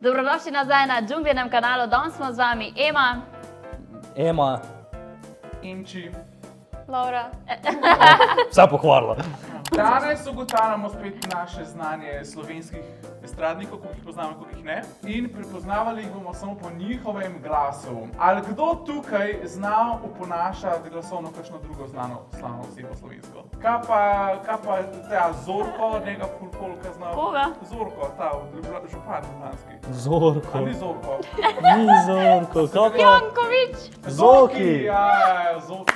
Dobrodošli nazaj na Džunglinem kanalu, danes smo z vami Ema. Inči. Laura. Vse pokvarila. Danes ugotavljamo spet naše znanje slovenskih estradnikov, koliko jih poznamo, koliko jih ne. In prepoznavali jih bomo samo po njihovem glasu. Ali kdo tukaj zna oponašati glasovno kakšno drugo znano osebo slovensko? Kaj pa ta Zorko, njega fulka zna? Koga? Zorko, ta župan ljubljanski. Zorko. Ali ni Zorko? Ni Zorko. Kaj pa? Janković. Zoki. Ja, Zoki.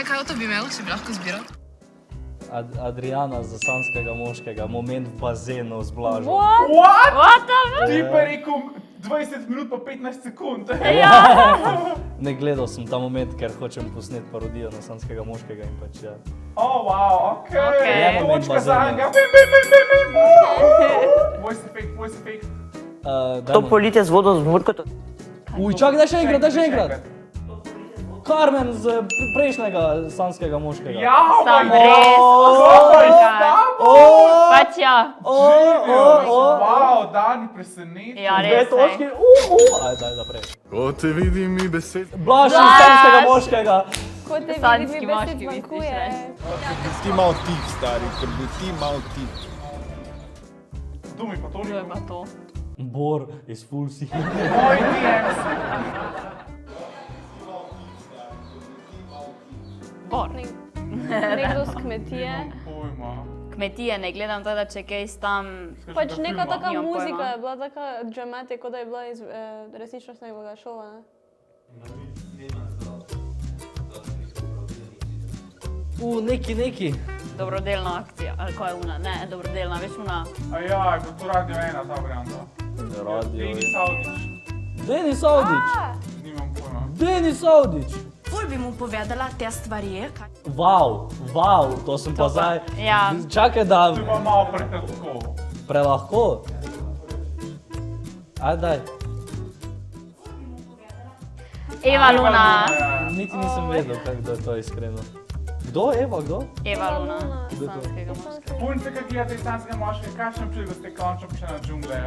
Kaj to bi imel, če bi lahko zbiral? Adriana za sanskega moškega, moment v bazenu z Blažom. What the fuck? Ti pa rekel 20 minut pa 15 sekund. Ne gledal sem ta moment, ker hočem posneti parodijo na sanskega moškega in pač ja. Wow, okej. Je moment Točka za bazena. njega. Voice effect. To polite z vodo z murkoto. Uj, čakaj, daj še enkrat. Carmen z prejšnjega sanskega moškega. Ja, Sam moj res, pač ja. Wow, Dani presenečen. Ja, Dve res. točki. Ajde, daj naprej. Ko te vidim mi besed. Blaž iz sanskega moškega. Kot te Sanjski vidim, mi besed moški, zmanjkuje. misliš, Ti malo tih, stari, ker bi ti malo tih. Kdo mi pa To je toliko? pa to. Bor iz Fulsi. Moj DMs. Bor. Nekdo z kmetije. Pojma. Kmetije ne gledam teda, če kaj tam... Pač neka taka Nimam muzika pojma. je bila taka dramatic, kot da je bila iz resničnostnega šova, ne? Neki. Dobrodelna akcija, ali kaj je una? Ne, dobrodelna, veš una. Ja, je bilo to Radio 1 ta varianta. Radio. Denis Audić. Denis Audić. Nimam pojma. Denis Audić. Ful bi mu povedala te stvari, kaj Wow, to sem pa zdaj. Ja. Čakaj, da To je pa malo prekratko. prelahko. Ajde, daj. Eva Luna. Niti nisem vedel, kdo je to iskreno. Kdo? Eva, kdo? Eva Luna. Kdo je to? Sanskega moškega. Punce, kaj gledate iz sanskega moškega, kakšen občutek ste končno prišli na džungle,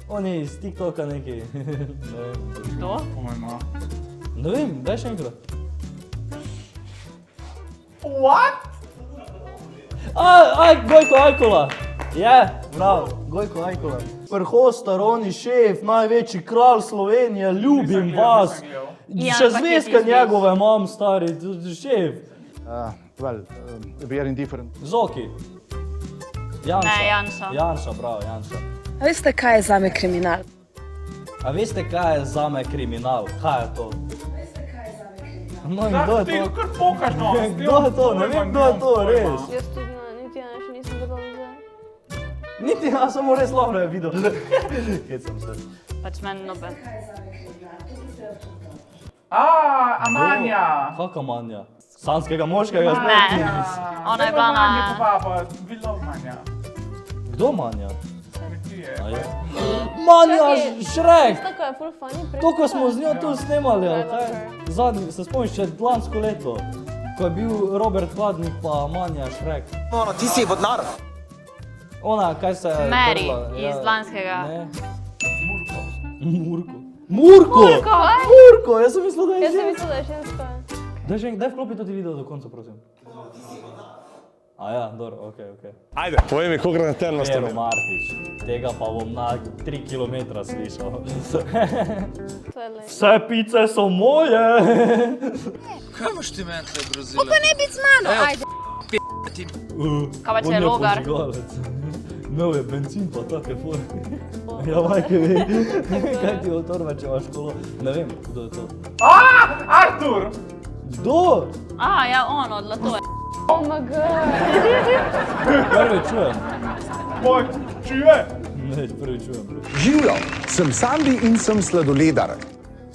Oni iz TikToka neki. Ne vem. Kdo? Pojma. Ne vem, daj še enkrat. What? Gojko Ajkola. Bravo, Gojko Ajkola. Vrhosta, Roni šef, največji kralj Slovenije, ljubim Nisem gledal, vas. nisem gledal. Jan Še Paket zvezka iz njegove imam, stari, šef. We are indifferent. Zoki. Janša. Ne, Janša. Janša, bravo, Janša. A veste, kaj je zame kriminal? A veste, kaj je zame kriminal? Kaj je to? No in kdo je Ti to? kar pokaš no. Kdo je to? Ne vem, kdo je to, res. Jaz tudi niti ja še nisem videla zdaj. Niti ja, samo res Laura je videl. Kje sem se? Pač meni noben. Amanja. Kaka manja? Sanskega moškega Ne, spet. ona je bila Manja na... popapa, we love Manja. Kdo manja? Kmetije. A je? Manja Šrek! Tako je full funny. To, ko smo z njo tu snemali, ali kaj? Zadnji, se spomniš, če lansko leto, ko je bil Robert Hladnik pa Manja Šrek. Ti si vodnar. Ona, kaj se je... Mary drla, iz lanskega. Ne. Murko! Murko, jaz sem mislil, da je Jaz sem ženska. mislila, da je ženska. Daj vklopi tudi video do konca, prosim. A ja, dobro, okej. Ajde, povej mi, koliko na ten Pero nastavim. Martič, tega pa bom na 3 kilometra slišal. To je lej. Vse pice so moje! Kaj imaš ti meni tle grozile? pa ne biti z mano, ajde. Kaj pa če je logar? Imel je benzin pa take fore. Ja, majke vej, kaj ti od torbe, če imaš kolo? Ne vem, kdo je to. Artur! Kdo? Ja, on od Latoje. Oh my god. Prvi čujem. Moj, čuje? Ne, prvi čujem. Živijo, sem Sandi in sem sladoledar.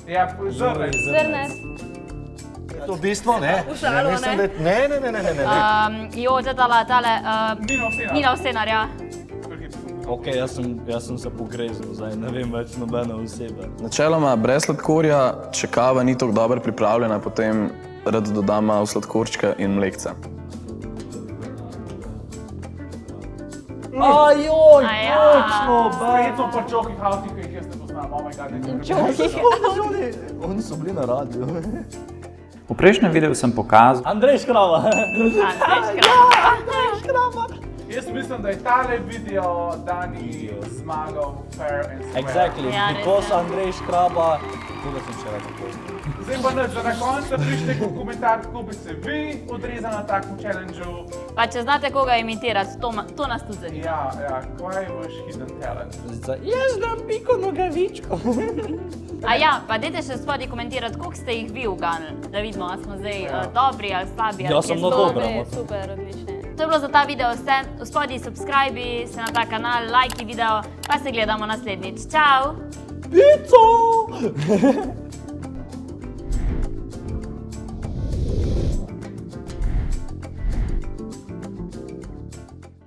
Ja, zrne. Zrne. To v bistvu ne. šalo, Mislim, da ne. Jo, tale, Nina Osenar. Nina Osenar, ja. Ok, jaz sem se pogreznil, zdaj ne vem več nobene osebe. Načeloma brez sladkorja, če kava ni tako dobro pripravljena, potem rad dodam malo sladkorčka in mlekca. Ajoj, Aja. točno, Spet smo pa čokih avtih, ki jih jaz ne poznam, oh my god. Čokih. Oni so bili na radiju. V prejšnjem videu sem pokazal, Andrej Škrava. Jaz mislim, da je tale video Dani zmagal fair and square. Exactly, Ja, res because je. Andrej Škraba, koga sem še rekel? Zdaj pa nič, da na koncu pišite v komentar, kako bi se vi odrezali na takem challengeu. Pa če znate koga imitirati, to nas tudi zanima. Ja, kaj je vaš hidden talent? Jaz znam Piko Nogavičko. A ja, pa dajte še spodaj komentirati, koliko ste jih vi uganili, da vidimo, ali smo zdaj dobri ali slabi. ali Jaz kje sem smo. na dobro. Dobre, super, odlične. To je bilo za ta video vse. Spodaj subscribi se na ta kanal, lajki video, pa se gledamo naslednjič. Čau! Pico!